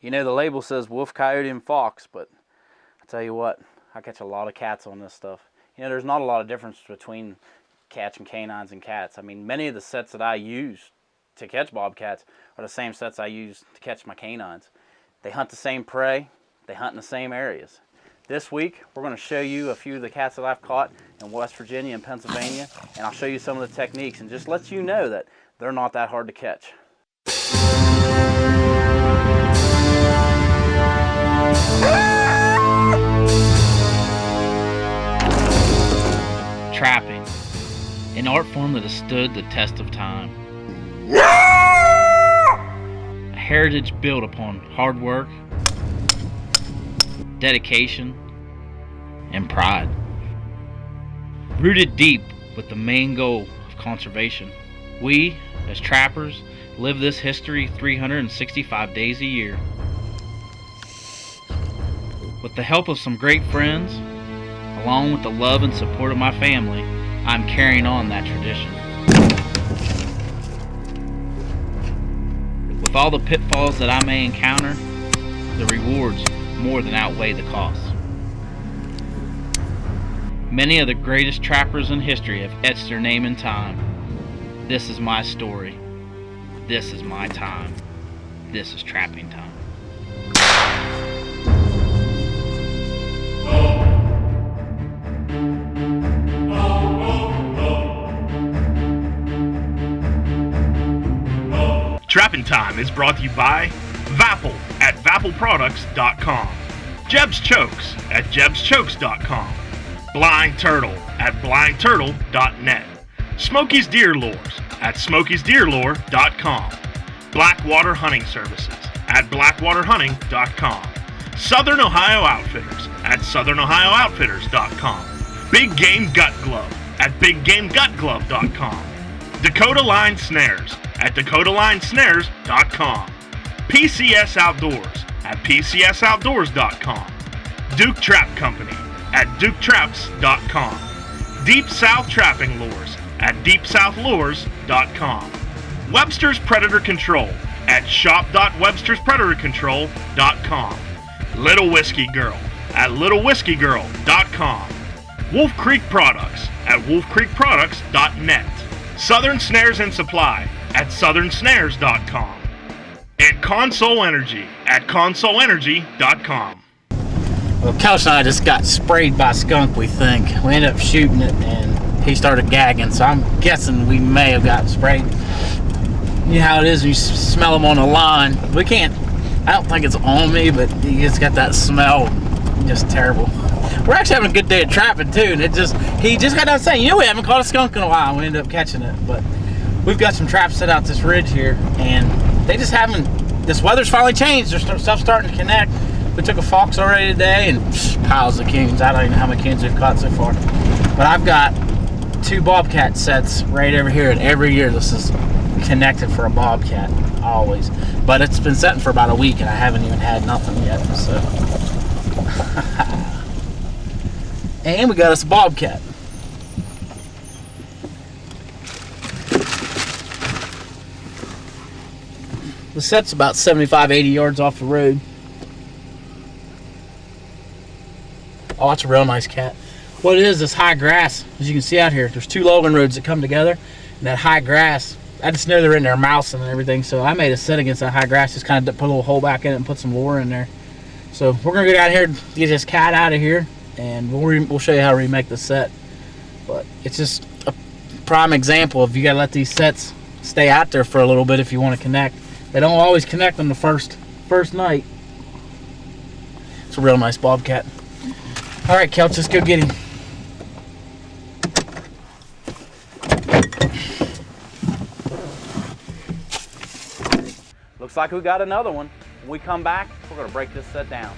You know, the label says wolf, coyote, and fox, but I tell you what, I catch a lot of cats on this stuff. You know, there's not a lot of difference between catching canines and cats. I mean, many of the sets that I use to catch bobcats are the same sets I use to catch my canines. They hunt the same prey, they hunt in the same areas. This week, we're going to show you a few of the cats that I've caught in West Virginia and Pennsylvania, and I'll show you some of the techniques and just let you know that they're not that hard to catch. Trapping, an art form that has stood the test of time. A heritage built upon hard work, dedication, and pride. Rooted deep with the main goal of conservation, we, as trappers, live this history 365 days a year. With the help of some great friends, along with the love and support of my family, I'm carrying on that tradition. With all the pitfalls that I may encounter, the rewards more than outweigh the costs. Many of the greatest trappers in history have etched their name in time. This is my story. This is my time. This is trapping time. Trapping Time is brought to you by Vapple at vappleproducts.com, Jeb's Chokes at jebschokes.com, Blind Turtle at blindturtle.net, Smokey's Deer Lures at smokiesdeerlure.com, Blackwater Hunting Services at blackwaterhunting.com, Southern Ohio Outfitters at southernohio.outfitters.com, Big Game Gut Glove at biggamegutglove.com, Dakota Line Snares at dakotalinesnares.com, PCS Outdoors at pcsoutdoors.com, Duke Trap Company at duketraps.com, Deep South Trapping Lures at deepsouthlures.com, Webster's Predator Control at shop.websterspredatorcontrol.com, Little Whiskey Girl at littlewhiskeygirl.com, Wolf Creek Products at wolfcreekproducts.net, Southern Snares and Supply at southernsnares.com, and Console Energy at consoleenergy.com. Well, Couch and I just got sprayed by a skunk, we think. We ended up shooting it and he started gagging, so I'm guessing we may have gotten sprayed. You know how it is when you smell them on the line. I don't think it's on me, but you just got that smell, just terrible. We're actually having a good day of trapping too, and he just got done saying, you know, we haven't caught a skunk in a while. We ended up catching it, but we've got some traps set out this ridge here, and they just haven't. This weather's finally changed. There's stuff starting to connect. We took a fox already today, and piles of coons. I don't even know how many coons we've caught so far, but I've got 2 bobcat sets right over here, and every year this is connected for a bobcat, always. But it's been setting for about a week, and I haven't even had nothing yet. So. And we got us a bobcat. The set's about 75, 80 yards off the road. Oh, that's a real nice cat. What it is, this high grass, as you can see out here, there's 2 logging roads that come together, and that high grass, I just know they're in there mousing and everything, so I made a set against that high grass, just kind of put a little hole back in it and put some lure in there. So we're going to go down here and get this cat out of here, and we'll show you how to remake the set. But it's just a prime example of you got to let these sets stay out there for a little bit if you want to connect. They don't always connect on the first night. It's a real nice bobcat. All right, Kelch, let's go get him. Looks like we got another one. When we come back, we're going to break this set down.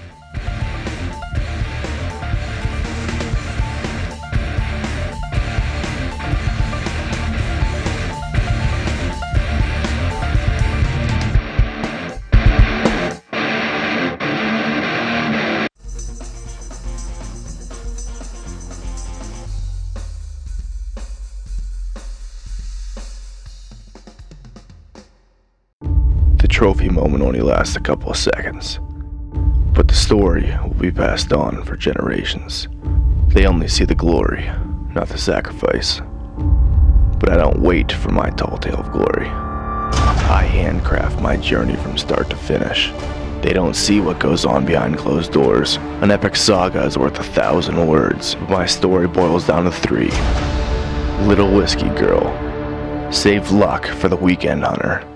trophy moment only lasts a couple of seconds, but the story will be passed on for generations. They only see the glory, not the sacrifice. But I don't wait for my tall tale of glory. I handcraft my journey from start to finish. They don't see what goes on behind closed doors. An epic saga is worth 1,000 words, but my story boils down to 3. Little Whiskey Girl. Save luck for the weekend hunter.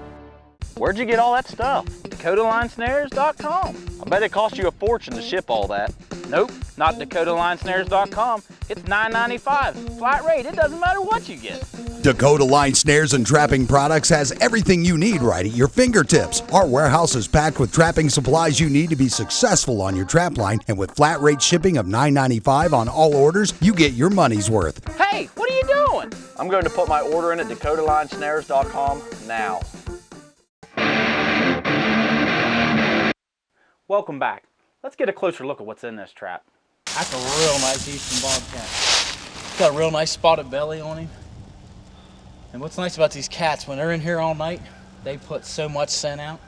Where'd you get all that stuff? DakotaLineSnares.com. I bet it cost you a fortune to ship all that. Nope, not DakotaLineSnares.com. It's $9.95. Flat rate, it doesn't matter what you get. Dakota Line Snares and Trapping Products has everything you need right at your fingertips. Our warehouse is packed with trapping supplies you need to be successful on your trap line, and with flat rate shipping of $9.95 on all orders, you get your money's worth. Hey, what are you doing? I'm going to put my order in at DakotaLineSnares.com now. Welcome back. Let's get a closer look at what's in this trap. That's a real nice Eastern Bobcat. It's got a real nice spotted belly on him. And what's nice about these cats, when they're in here all night, they put so much scent out.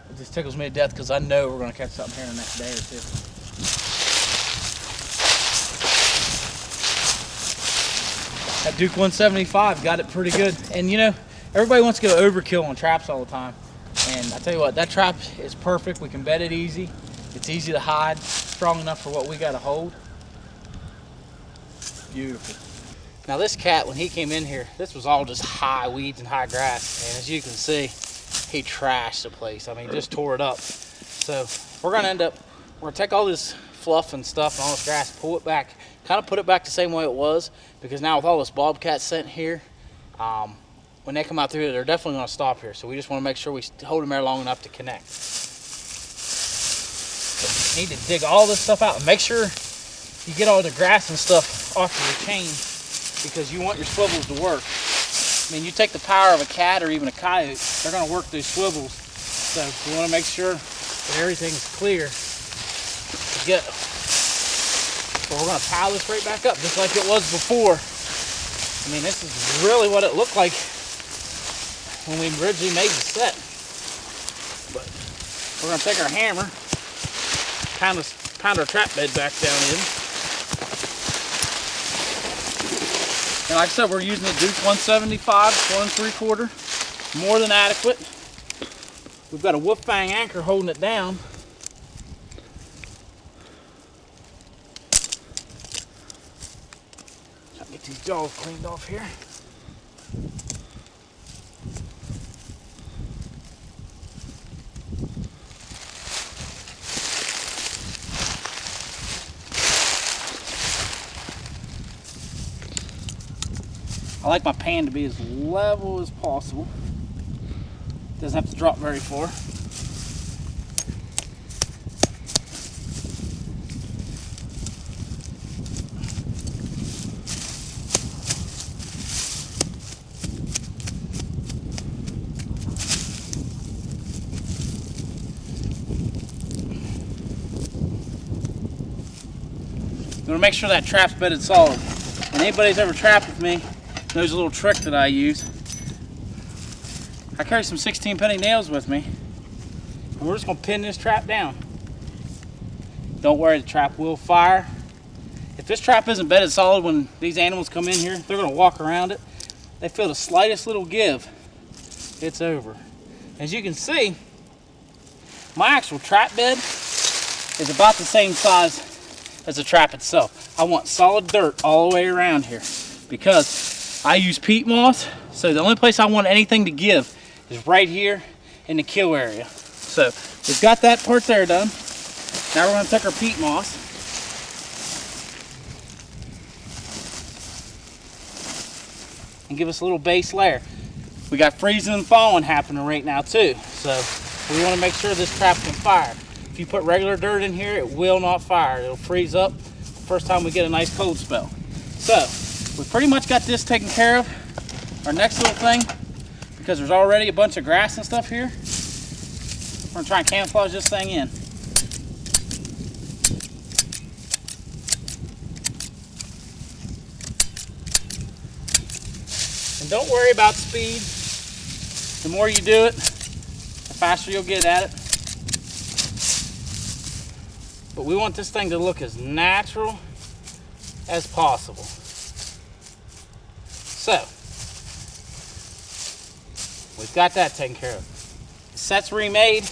It just tickles me to death because I know we're going to catch something here in the next day or two. That Duke 175 got it pretty good. And you know, everybody wants to go overkill on traps all the time. And I tell you what, that trap is perfect. We can bed it easy. It's easy to hide, strong enough for what we got to hold. Beautiful. Now this cat, when he came in here, this was all just high weeds and high grass. And as you can see, he trashed the place. I mean, just tore it up. So we're gonna we're gonna take all this fluff and stuff and all this grass, pull it back, kind of put it back the same way it was, because now with all this bobcat scent here, when they come out through it, they're definitely gonna stop here. So we just wanna make sure we hold them there long enough to connect. So you need to dig all this stuff out and make sure you get all the grass and stuff off of your chain, because you want your swivels to work. I mean, you take the power of a cat or even a coyote, they're gonna work those swivels. So we wanna make sure that everything's clear to go. So we're gonna pile this right back up just like it was before. I mean, this is really what it looked like when we originally made the set. But we're gonna take our hammer, pound our trap bed back down in. And like I said, we're using the Duke 175, 1 3/4, more than adequate. We've got a wolf fang anchor holding it down. Try to get these jaws cleaned off here. I like my pan to be as level as possible. Doesn't have to drop very far. You want to make sure that trap's bedded solid. And anybody's ever trapped with me knows a little trick that I use. I carry some 16-penny nails with me, and we're just gonna pin this trap down. Don't worry, the trap will fire. If this trap isn't bedded solid when these animals come in here, they're gonna walk around it. They feel the slightest little give, it's over. As you can see, my actual trap bed is about the same size as the trap itself. I want solid dirt all the way around here because I use peat moss, so the only place I want anything to give is right here in the kill area. So we've got that part there done. Now we're going to take our peat moss and give us a little base layer. We got freezing and thawing happening right now too, so we want to make sure this trap can fire. If you put regular dirt in here, it will not fire. It'll freeze up the first time we get a nice cold spell. So we pretty much got this taken care of. Our next little thing, because there's already a bunch of grass and stuff here, we're gonna try and camouflage this thing in. And don't worry about speed. The more you do it, that's faster you'll get at it. But we want this thing to look as natural as possible. So, we've got that taken care of. The set's remade.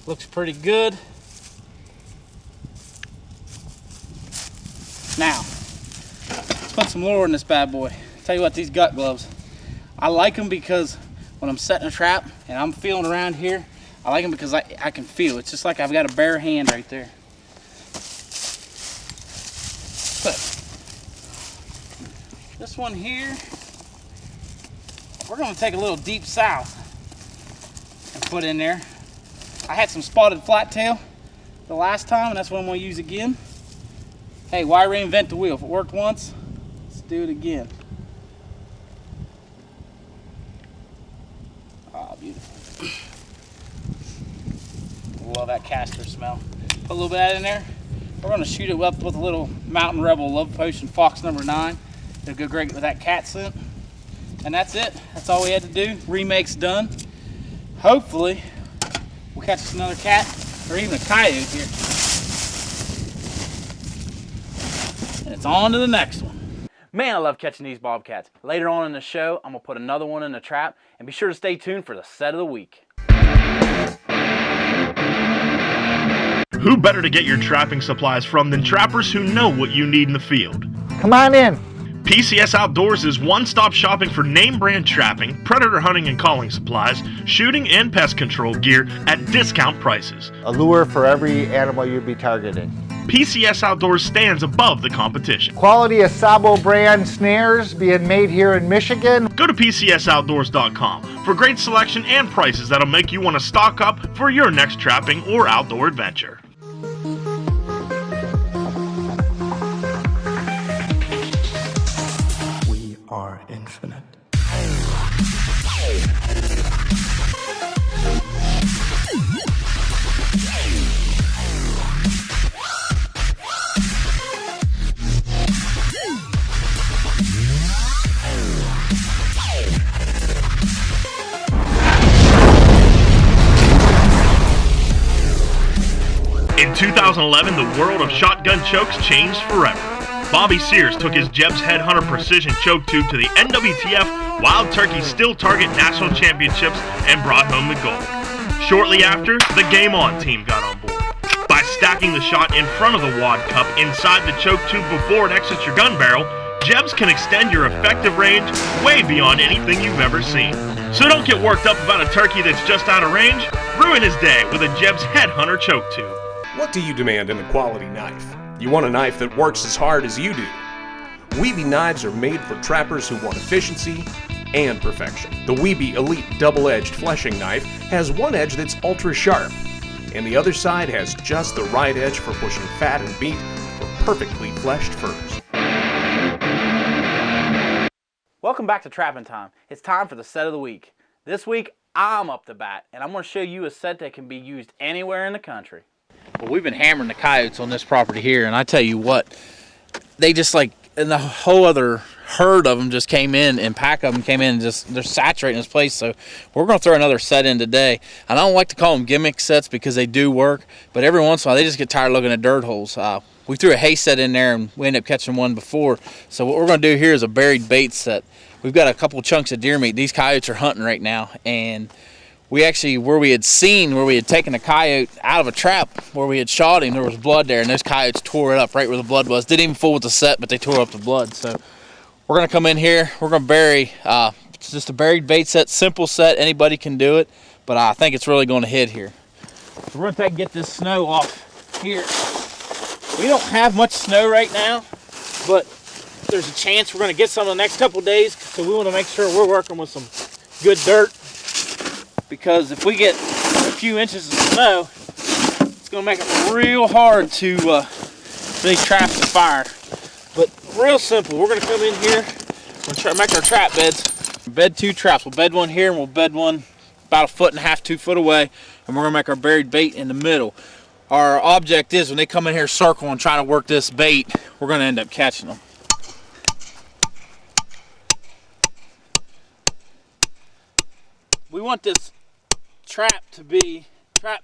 Looks pretty good. Now, let's put some lure in this bad boy. Tell you what, these gut gloves, I like them because when I'm setting a trap and I'm feeling around here, I like them because I can feel. It's just like I've got a bare hand right there. But this one here, we're going to take a little deep south and put in there. I had some spotted flattail the last time, and that's what I'm going to use again. Hey, why reinvent the wheel? If it worked once, let's do it again. Ah, beautiful. Love that castor smell. Put a little bit of that in there. We're going to shoot it up with a little Mountain Rebel Love Potion Fox number 9. It'll go great with that cat scent. And that's it. That's all we had to do. Remake's done. Hopefully, we'll catch us another cat or even a coyote here. And it's on to the next one. Man, I love catching these bobcats. Later on in the show, I'm going to put another one in the trap, and be sure to stay tuned for the set of the week. Who better to get your trapping supplies from than trappers who know what you need in the field? Come on in. PCS Outdoors is one-stop shopping for name brand trapping, predator hunting and calling supplies, shooting and pest control gear at discount prices. A lure for every animal you'd be targeting. PCS Outdoors stands above the competition. Quality Asabo brand snares being made here in Michigan. Go to PCSOutdoors.com for great selection and prices that'll make you want to stock up for your next trapping or outdoor adventure. We are infinite. In 2011, the world of shotgun chokes changed forever. Bobby Sears took his Jeb's Headhunter Precision Choke Tube to the NWTF Wild Turkey Still Target National Championships and brought home the gold. Shortly after, the Game On team got on board. By stacking the shot in front of the wad cup inside the choke tube before it exits your gun barrel, Jebs can extend your effective range way beyond anything you've ever seen. So don't get worked up about a turkey that's just out of range. Ruin his day with a Jeb's Headhunter Choke Tube. What do you demand in a quality knife? You want a knife that works as hard as you do. Weeby knives are made for trappers who want efficiency and perfection. The Weeby Elite double-edged fleshing knife has one edge that's ultra sharp, and the other side has just the right edge for pushing fat and meat for perfectly fleshed furs. Welcome back to Trapping Time. It's time for the set of the week. This week, I'm up to bat, and I'm going to show you a set that can be used anywhere in the country. Well, we've been hammering the coyotes on this property here, and I tell you what, they just like, and the whole other herd of them just came in, and pack of them came in, and just they're saturating this place. So we're going to throw another set in today. And I don't like to call them gimmick sets because they do work, but every once in a while they just get tired of looking at dirt holes. We threw a hay set in there, and we ended up catching one before. So what we're going to do here is a buried bait set. We've got a couple chunks of deer meat. These coyotes are hunting right now, and we actually, where we had taken a coyote out of a trap, where we had shot him, there was blood there, and those coyotes tore it up right where the blood was. Didn't even fool with the set, but they tore up the blood. So we're going to come in here, we're going to bury, it's just a buried bait set, simple set, anybody can do it, but I think it's really going to hit here. So we're going to get this snow off here. We don't have much snow right now, but there's a chance we're going to get some in the next couple days, so we want to make sure we're working with some good dirt. Because if we get a few inches of snow, it's going to make it real hard to for these traps to fire. But real simple, we're going to come in here, we're going to try to make our trap beds. Bed 2 traps. We'll bed one here, and we'll bed one about 1.5 feet, 2 foot away, and we're going to make our buried bait in the middle. Our object is when they come in here circle and try to work this bait, we're going to end up catching them. We want this trap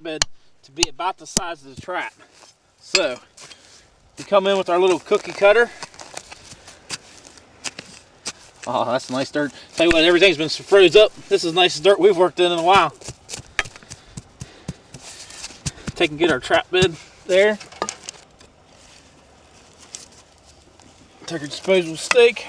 bed to be about the size of the trap. So we come in with our little cookie cutter. Oh, that's nice dirt. Tell you what, everything's been froze up. This is the nicest dirt we've worked in a while. Take and get our trap bed there. Take our disposable stake.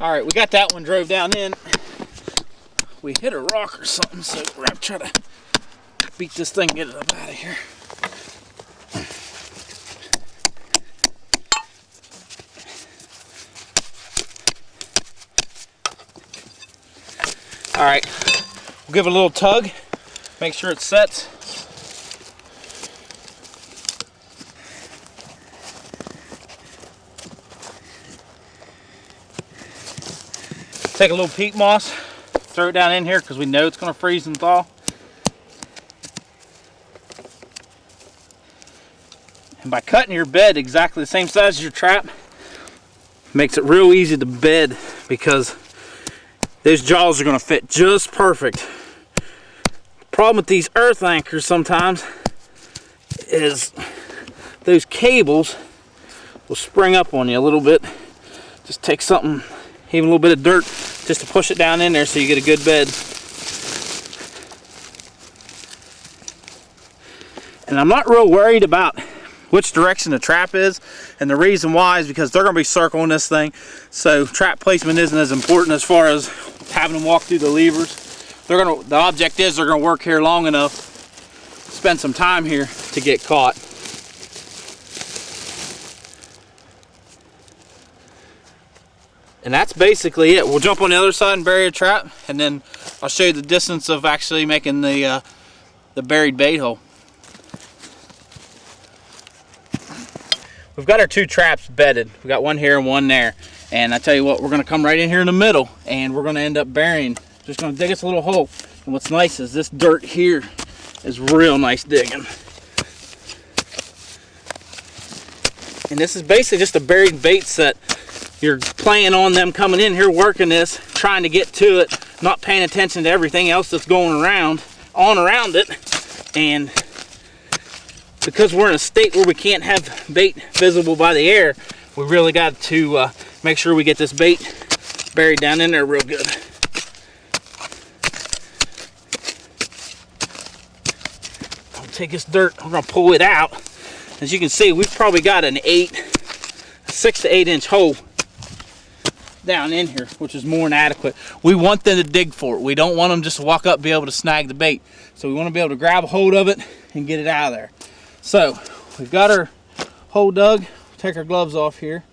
All right, we got that one drove down in. We hit a rock or something, so we're gonna try to beat this thing and get it up out of here. All right, we'll give it a little tug, make sure it sets. Take a little peat moss, throw it down in here because we know it's going to freeze and thaw. And by cutting your bed exactly the same size as your trap, makes it real easy to bed because those jaws are going to fit just perfect. The problem with these earth anchors sometimes is those cables will spring up on you a little bit. Just take something, even a little bit of dirt, just to push it down in there so you get a good bed. And I'm not real worried about which direction the trap is, and the reason why is because they're going to be circling this thing, so trap placement isn't as important as far as having them walk through the levers. The object is they're going to work here long enough, spend some time here to get caught. And that's basically it. We'll jump on the other side and bury a trap, and then I'll show you the distance of actually making the buried bait hole. We've got our two traps bedded. We got one here and one there. And I tell you what, we're going to come right in here in the middle, and we're going to end up burying. Just going to dig us a little hole. And what's nice is this dirt here is real nice digging. And this is basically just a buried bait set. You're playing on them coming in here, working this, trying to get to it, not paying attention to everything else that's going around it. And because we're in a state where we can't have bait visible by the air, we really got to make sure we get this bait buried down in there real good. I'll take this dirt, we're going to pull it out. As you can see, we've probably got a 6 to 8 inch hole down in here, which is more than adequate. We want them to dig for it. We don't want them just to walk up and be able to snag the bait. So we want to be able to grab a hold of it and get it out of there. So we've got our hole dug. Take our gloves off here.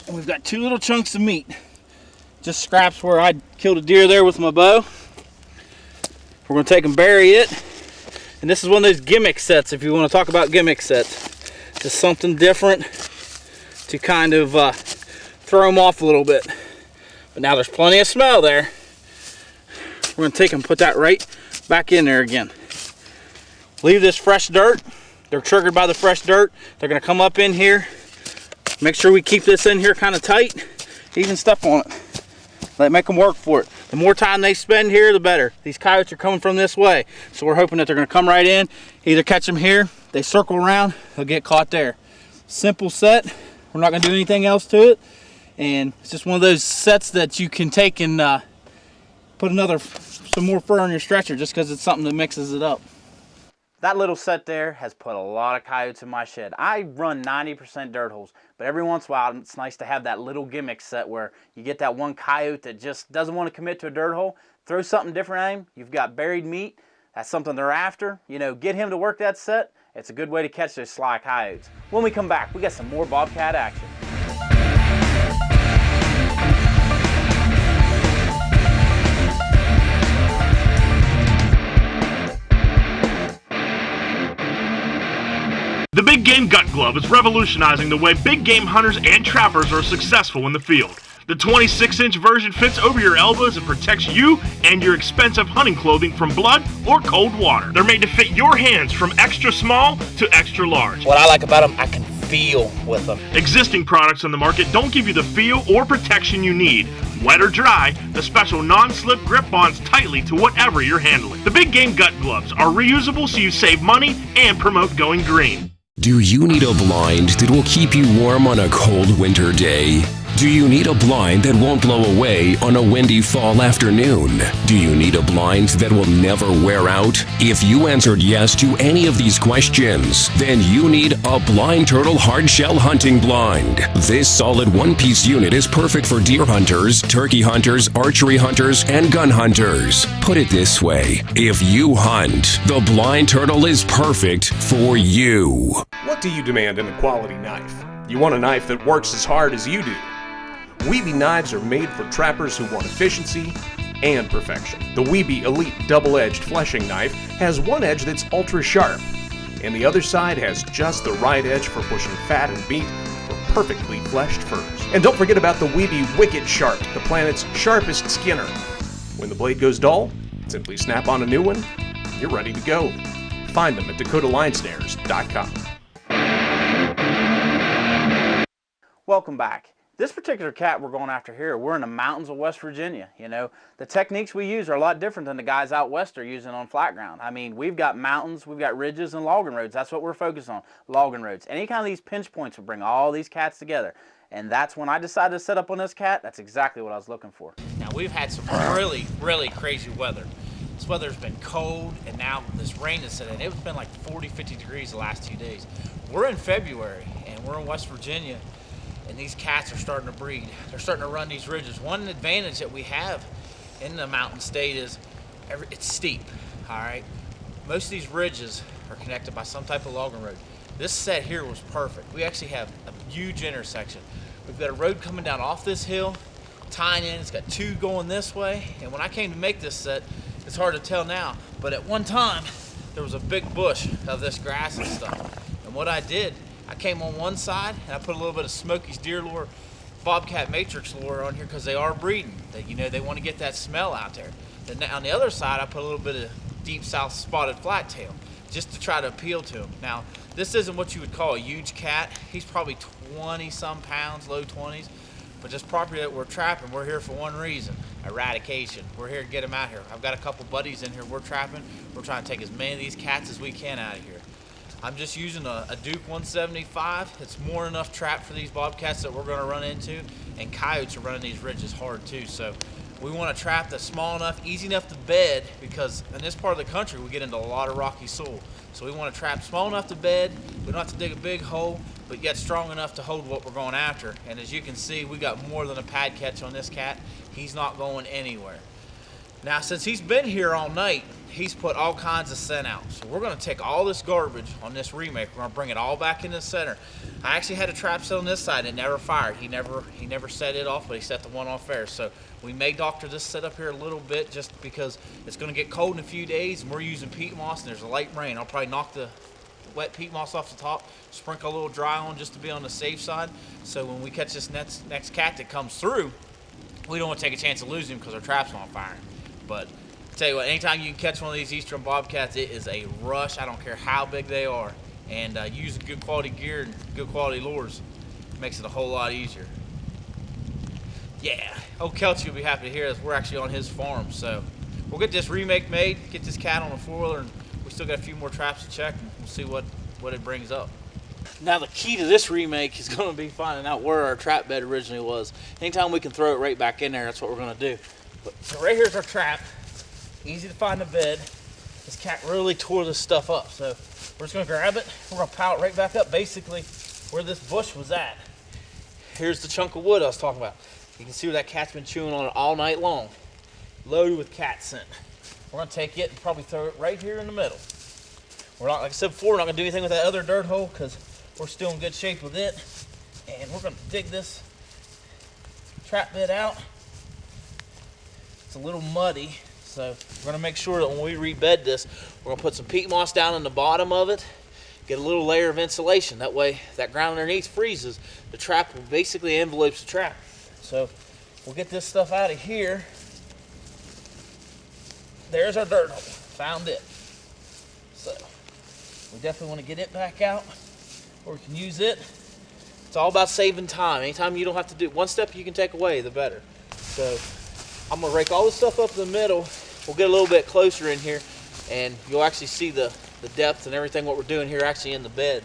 And we've got two little chunks of meat. Just scraps where I killed a deer there with my bow. We're going to take and bury it. And this is one of those gimmick sets, if you want to talk about gimmick sets. Just something different to kind of throw them off a little bit. But now there's plenty of smell there. We're going to take and put that right back in there again. Leave this fresh dirt. They're triggered by the fresh dirt. They're going to come up in here. Make sure we keep this in here kind of tight. Even step on it. Make them work for it. The more time they spend here, the better. These coyotes are coming from this way. So we're hoping that they're going to come right in. Either catch them here, they circle around, they'll get caught there. Simple set. We're not going to do anything else to it. And it's just one of those sets that you can take and put some more fur on your stretcher just because it's something that mixes it up. That little set there has put a lot of coyotes in my shed. I run 90% dirt holes, but every once in a while it's nice to have that little gimmick set where you get that one coyote that just doesn't want to commit to a dirt hole. Throw something different at him. You've got buried meat. That's something they're after. You know, get him to work that set. It's a good way to catch those sly coyotes. When we come back, we got some more bobcat action. The Big Game Gut Glove is revolutionizing the way big game hunters and trappers are successful in the field. The 26-inch version fits over your elbows and protects you and your expensive hunting clothing from blood or cold water. They're made to fit your hands from extra small to extra large. What I like about them, I can feel with them. Existing products on the market don't give you the feel or protection you need. Wet or dry, the special non-slip grip bonds tightly to whatever you're handling. The Big Game Gut Gloves are reusable so you save money and promote going green. Do you need a blind that will keep you warm on a cold winter day? Do you need a blind that won't blow away on a windy fall afternoon? Do you need a blind that will never wear out? If you answered yes to any of these questions, then you need a Blind Turtle Hardshell Hunting Blind. This solid one-piece unit is perfect for deer hunters, turkey hunters, archery hunters, and gun hunters. Put it this way, if you hunt, the Blind Turtle is perfect for you. What do you demand in a quality knife? You want a knife that works as hard as you do. Weeby knives are made for trappers who want efficiency and perfection. The Weeby Elite double-edged fleshing knife has one edge that's ultra sharp, and the other side has just the right edge for pushing fat and meat for perfectly fleshed furs. And don't forget about the Weeby Wicked Sharp, the planet's sharpest skinner. When the blade goes dull, simply snap on a new one, you're ready to go. Find them at DakotaLineSnares.com. Welcome back. This particular cat we're going after here, we're in the mountains of West Virginia. You know, the techniques we use are a lot different than the guys out west are using on flat ground. I mean, we've got mountains, we've got ridges and logging roads. That's what we're focused on, logging roads. Any kind of these pinch points will bring all these cats together. And that's when I decided to set up on this cat. That's exactly what I was looking for. Now, we've had some really, really crazy weather. This weather's been cold, and now this rain has set in. It's been like 40, 50 degrees the last 2 days. We're in February, and we're in West Virginia. And these cats are starting to breed. They're starting to run these ridges. One advantage that we have in the mountain state is it's steep, all right? Most of these ridges are connected by some type of logging road. This set here was perfect. We actually have a huge intersection. We've got a road coming down off this hill, tying in. It's got two going this way. And when I came to make this set, it's hard to tell now, but at one time, there was a big bush of this grass and stuff. And what I did, I came on one side and I put a little bit of Smokey's deer lure, Bobcat matrix lure on here because they are breeding. They want to get that smell out there. Then on the other side, I put a little bit of deep south spotted flattail just to try to appeal to them. Now, this isn't what you would call a huge cat. He's probably 20-some pounds, low 20s. But this property that we're trapping, we're here for one reason, eradication. We're here to get them out here. I've got a couple buddies in here we're trapping. We're trying to take as many of these cats as we can out of here. I'm just using a Duke 175. It's more than enough trap for these bobcats that we're going to run into, and coyotes are running these ridges hard too. So we want a trap that's small enough, easy enough to bed, because in this part of the country we get into a lot of rocky soil. So we want a trap small enough to bed. We don't have to dig a big hole, but yet strong enough to hold what we're going after. And as you can see, we got more than a pad catch on this cat. He's not going anywhere. Now, since he's been here all night, he's put all kinds of scent out. So we're going to take all this garbage on this remake. We're going to bring it all back in the center. I actually had a trap set on this side. It never fired. He never set it off, but he set the one off there. So we may doctor this set up here a little bit just because it's going to get cold in a few days, and we're using peat moss, and there's a light rain. I'll probably knock the wet peat moss off the top, sprinkle a little dry on just to be on the safe side. So when we catch this next cat that comes through, we don't want to take a chance of losing him because our trap's not firing. But I tell you what, anytime you can catch one of these eastern bobcats, it is a rush. I don't care how big they are. And using good quality gear and good quality lures makes it a whole lot easier. Yeah, old Kelchie will be happy to hear this. We're actually on his farm, so we'll get this remake made, get this cat on a four-wheeler, and we still got a few more traps to check, and we'll see what it brings up. Now the key to this remake is going to be finding out where our trap bed originally was. Anytime we can throw it right back in there, that's what we're going to do. So right here's our trap. Easy to find the bed. This cat really tore this stuff up. So we're just gonna grab it. We're gonna pile it right back up basically where this bush was at. Here's the chunk of wood I was talking about. You can see where that cat's been chewing on it all night long. Loaded with cat scent. We're gonna take it and probably throw it right here in the middle. We're not, like I said before, we're not gonna do anything with that other dirt hole because we're still in good shape with it. And we're gonna dig this trap bed out. It's a little muddy, so we're going to make sure that when we rebed this, we're going to put some peat moss down in the bottom of it, get a little layer of insulation. That way, that ground underneath freezes. The trap basically envelopes the trap. So we'll get this stuff out of here. There's our dirt hole. Found it. So we definitely want to get it back out where we can use it. It's all about saving time. Anytime you don't have to do one step you can take away, the better. So I'm gonna rake all this stuff up in the middle. We'll get a little bit closer in here and you'll actually see the depth and everything what we're doing here actually in the bed.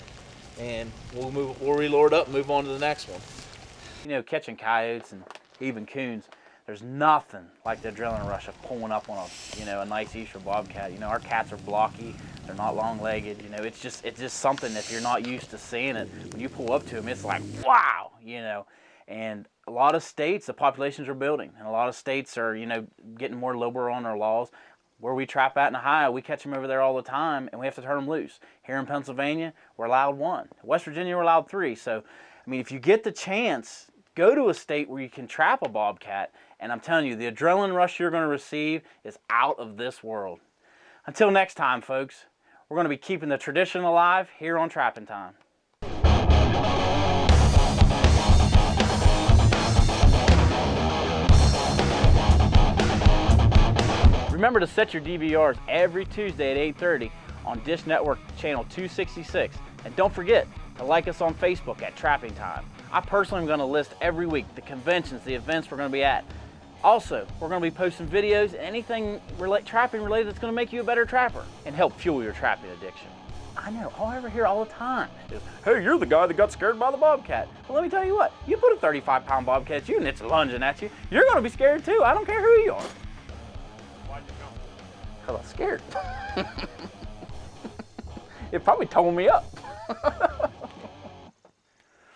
And we'll reload up and move on to the next one. You know, catching coyotes and even coons, there's nothing like the adrenaline rush of pulling up on a nice eastern bobcat. You know, our cats are blocky, they're not long-legged. You know, it's just something if you're not used to seeing it. When you pull up to them, it's like, wow, you know. And a lot of states, the populations are building, and a lot of states are, you know, getting more liberal on their laws. Where we trap at in Ohio, we catch them over there all the time, and we have to turn them loose. Here in Pennsylvania, we're allowed 1. West Virginia, we're allowed 3. So, I mean, if you get the chance, go to a state where you can trap a bobcat, and I'm telling you, the adrenaline rush you're going to receive is out of this world. Until next time, folks, we're going to be keeping the tradition alive here on Trapping Time. Remember to set your DVRs every Tuesday at 8:30 on Dish Network channel 266. And don't forget to like us on Facebook at Trapping Time. I personally am going to list every week the conventions, the events we're going to be at. Also, we're going to be posting videos and anything trapping related that's going to make you a better trapper and help fuel your trapping addiction. I know, all I ever hear all the time is, hey, you're the guy that got scared by the bobcat. Well, let me tell you what, you put a 35-pound bobcat at you and it's lunging at you, you're going to be scared too. I don't care who you are. Why'd you come? Because I'm scared. It probably tore me up.